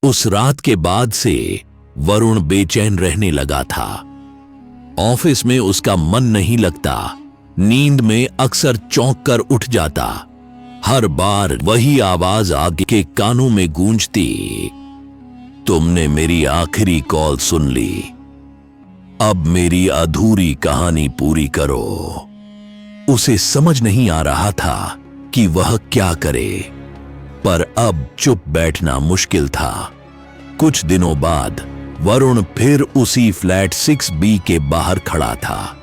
उस रात के बाद से वरुण बेचैन रहने लगा था। ऑफिस में उसका मन नहीं लगता, नींद में अक्सर चौंक कर उठ जाता। हर बार वही आवाज आगे के कानों में गूंजती, तुमने मेरी आखिरी कॉल सुन ली, अब मेरी अधूरी कहानी पूरी करो। उसे समझ नहीं आ रहा था कि वह क्या करे, पर अब चुप बैठना मुश्किल था। कुछ दिनों बाद वरुण फिर उसी फ्लैट 6B के बाहर खड़ा था।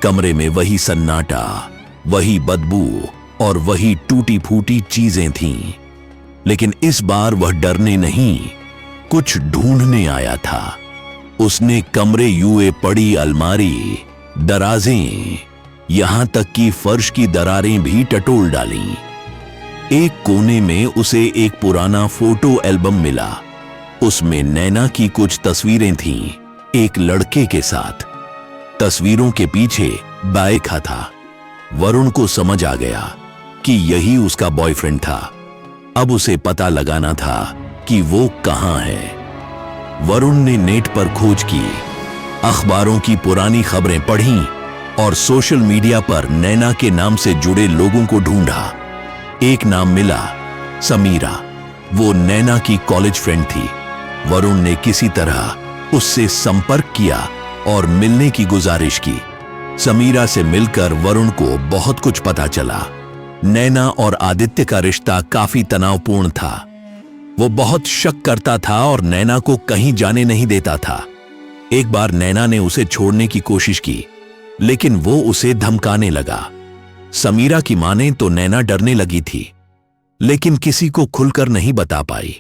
कमरे में वही सन्नाटा, वही बदबू और वही टूटी फूटी चीजें थीं। लेकिन इस बार वह डरने नहीं, कुछ ढूंढने आया था। उसने कमरे यूए पड़ी अलमारी, दराजें, यहां तक कि फर्श की दरारें भी टटोल डाली। एक कोने में उसे एक पुराना फोटो एल्बम मिला। उसमें नैना की कुछ तस्वीरें थीं, एक लड़के के साथ। तस्वीरों के पीछे बाइका था। वरुण को समझ आ गया कि यही उसका बॉयफ्रेंड था। अब उसे पता लगाना था कि वो कहां है। वरुण ने नेट पर खोज की, अखबारों की पुरानी खबरें पढ़ीं और सोशल मीडिया पर नैना के नाम से जुड़े लोगों को ढूंढा। एक नाम मिला, समीरा। वो नैना की कॉलेज फ्रेंड थी। वरुण ने किसी तरह उससे संपर्क किया और मिलने की गुजारिश की। समीरा से मिलकर वरुण को बहुत कुछ पता चला। नैना और आदित्य का रिश्ता काफी तनावपूर्ण था। वो बहुत शक करता था और नैना को कहीं जाने नहीं देता था। एक बार नैना ने उसे छोड़ने की कोशिश की, लेकिन वो उसे धमकाने लगा। समीरा की माने तो नैना डरने लगी थी, लेकिन किसी को खुलकर नहीं बता पाई।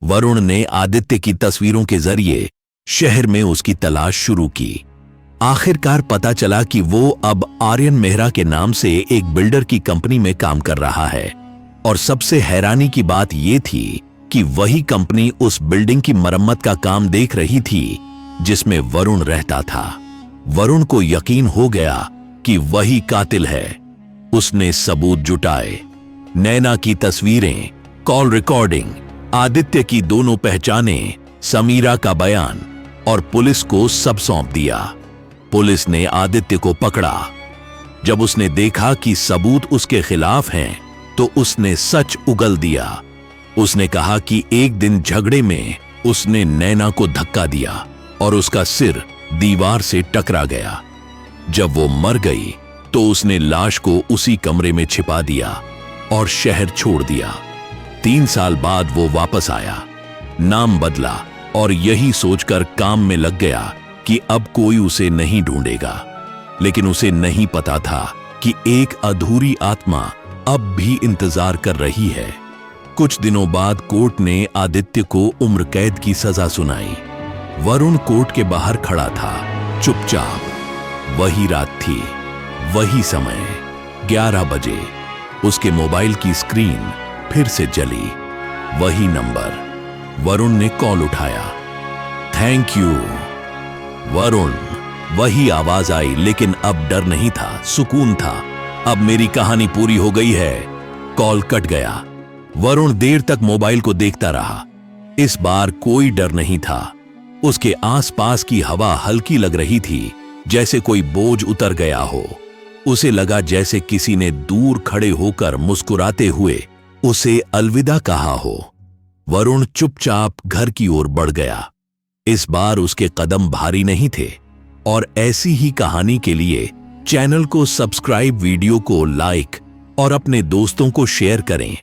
वरुण ने आदित्य की तस्वीरों के जरिए शहर में उसकी तलाश शुरू की। आखिरकार पता चला कि वो अब आर्यन मेहरा के नाम से एक बिल्डर की कंपनी में काम कर रहा है। और सबसे हैरानी की बात यह थी कि वही कंपनी उस बिल्डिंग की मरम्मत का काम देख रही थी जिसमें वरुण रहता था। वरुण को यकीन हो गया कि वही कातिल है। उसने सबूत जुटाए, नैना की तस्वीरें, कॉल रिकॉर्डिंग, आदित्य की दोनों पहचानें, समीरा का बयान और पुलिस को सब सौंप दिया। पुलिस ने आदित्य को पकड़ा। जब उसने देखा कि सबूत उसके खिलाफ हैं, तो उसने सच उगल दिया। उसने कहा कि एक दिन झगड़े में उसने नैना को धक्का दिया और उसका सिर दीवार से टकरा गया। जब वो मर गई तो उसने लाश को उसी कमरे में छिपा दिया और शहर छोड़ दिया। 3 साल बाद वो वापस आया, नाम बदला और यही सोचकर काम में लग गया कि अब कोई उसे नहीं ढूंढेगा। लेकिन उसे नहीं पता था कि एक अधूरी आत्मा अब भी इंतजार कर रही है। कुछ दिनों बाद कोर्ट ने आदित्य को उम्र कैद की सजा सुनाई। वरुण कोर्ट के बाहर खड़ा था, चुपचाप। वही रात थी, वही समय, 11 बजे। उसके मोबाइल की स्क्रीन फिर से जली। वही नंबर। वरुण ने कॉल उठाया। Thank you Varun. वही आवाज आई, लेकिन अब डर नहीं था, सुकून था। अब मेरी कहानी पूरी हो गई है। कॉल कट गया। वरुण देर तक मोबाइल को देखता रहा। इस बार कोई डर नहीं था। उसके आसपास की हवा हल्की लग रही थी, जैसे कोई बोझ उतर गया हो। उसे लगा जैसे किसी ने दूर खड़े होकर मुस्कुराते हुए उसे अलविदा कहा हो। वरुण चुपचाप घर की ओर बढ़ गया। इस बार उसके कदम भारी नहीं थे। और ऐसी ही कहानी के लिए चैनल को सब्सक्राइब, वीडियो को लाइक और अपने दोस्तों को शेयर करें।